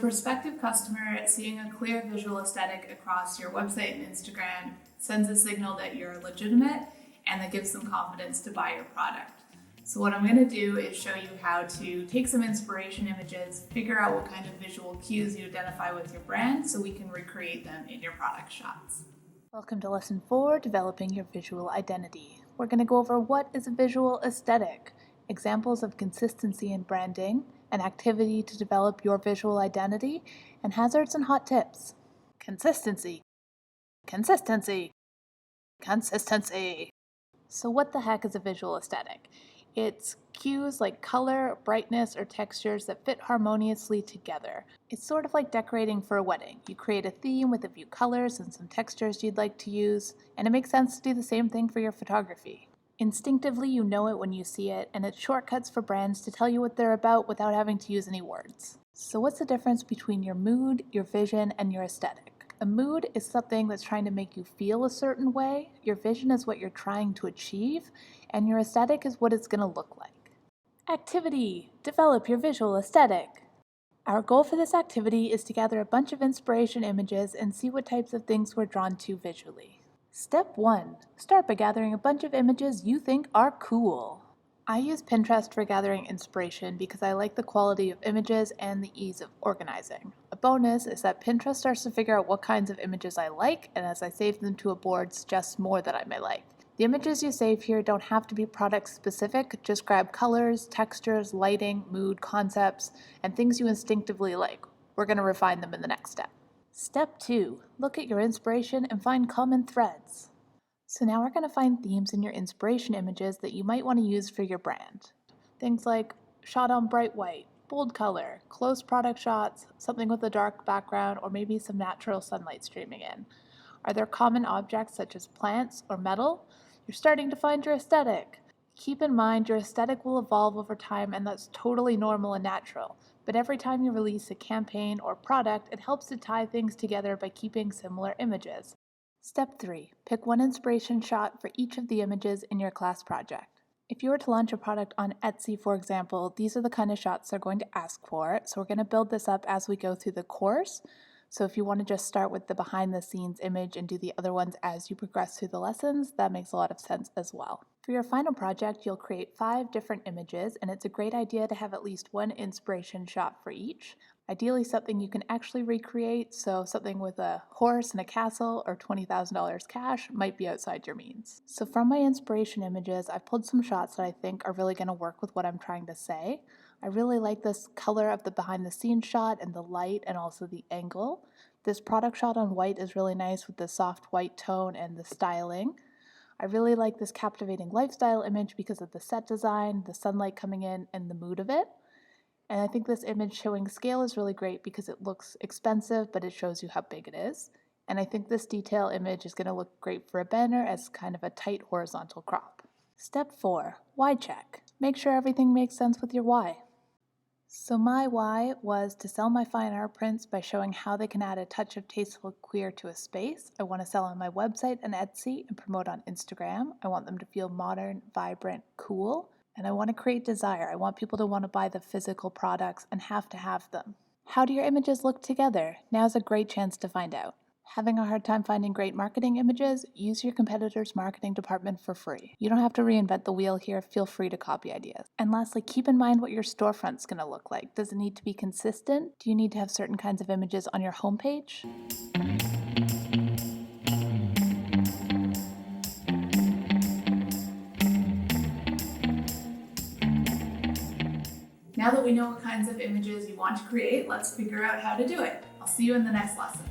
prospective customer seeing a clear visual aesthetic across your website and Instagram sends a signal that you're legitimate and that gives them confidence to buy your product. So what I'm going to do is show you how to take some inspiration images, figure out what kind of visual cues you identify with your brand so we can recreate them in your product shots. Welcome to Lesson 4, Developing Your Visual Identity. We're going to go over what is a visual aesthetic, examples of consistency in branding, an activity to develop your visual identity, and hazards and hot tips. Consistency. Consistency. Consistency. So what the heck is a visual aesthetic? It's cues like color, brightness, or textures that fit harmoniously together. It's sort of like decorating for a wedding. You create a theme with a few colors and some textures you'd like to use, and it makes sense to do the same thing for your photography. Instinctively, you know it when you see it, and it's shortcuts for brands to tell you what they're about without having to use any words. So what's the difference between your mood, your vision, and your aesthetic? A mood is something that's trying to make you feel a certain way, your vision is what you're trying to achieve, and your aesthetic is what it's going to look like. Activity. Develop your visual aesthetic. Our goal for this activity is to gather a bunch of inspiration images and see what types of things we're drawn to visually. Step 1. Start by gathering a bunch of images you think are cool. I use Pinterest for gathering inspiration because I like the quality of images and the ease of organizing. A bonus is that Pinterest starts to figure out what kinds of images I like, and as I save them to a board, suggests more that I may like. The images you save here don't have to be product specific, just grab colors, textures, lighting, mood, concepts, and things you instinctively like. We're going to refine them in the next step. Step 2. Look at your inspiration and find common threads. So now we're going to find themes in your inspiration images that you might want to use for your brand. Things like shot on bright white, bold color, close product shots, something with a dark background, or maybe some natural sunlight streaming in. Are there common objects such as plants or metal? You're starting to find your aesthetic. Keep in mind your aesthetic will evolve over time, and that's totally normal and natural. But every time you release a campaign or product, it helps to tie things together by keeping similar images. Step 3. Pick one inspiration shot for each of the images in your class project. If you were to launch a product on Etsy, for example, these are the kind of shots they're going to ask for. So we're going to build this up as we go through the course. So if you want to just start with the behind the scenes image and do the other ones as you progress through the lessons, that makes a lot of sense as well. For your final project, you'll create 5 different images, and it's a great idea to have at least one inspiration shot for each. Ideally something you can actually recreate, so something with a horse and a castle or $20,000 cash might be outside your means. So from my inspiration images, I've pulled some shots that I think are really going to work with what I'm trying to say. I really like this color of the behind the scenes shot and the light and also the angle. This product shot on white is really nice with the soft white tone and the styling. I really like this captivating lifestyle image because of the set design, the sunlight coming in, and the mood of it. And I think this image showing scale is really great because it looks expensive, but it shows you how big it is. And I think this detail image is going to look great for a banner as kind of a tight horizontal crop. Step 4. Why check. Make sure everything makes sense with your why. So my why was to sell my fine art prints by showing how they can add a touch of tasteful queer to a space. I want to sell on my website and Etsy and promote on Instagram. I want them to feel modern, vibrant, cool. And I want to create desire. I want people to want to buy the physical products and have to have them. How do your images look together? Now's a great chance to find out. Having a hard time finding great marketing images? Use your competitor's marketing department for free. You don't have to reinvent the wheel here. Feel free to copy ideas. And lastly, keep in mind what your storefront's going to look like. Does it need to be consistent? Do you need to have certain kinds of images on your homepage? Now that we know what kinds of images you want to create, let's figure out how to do it. I'll see you in the next lesson.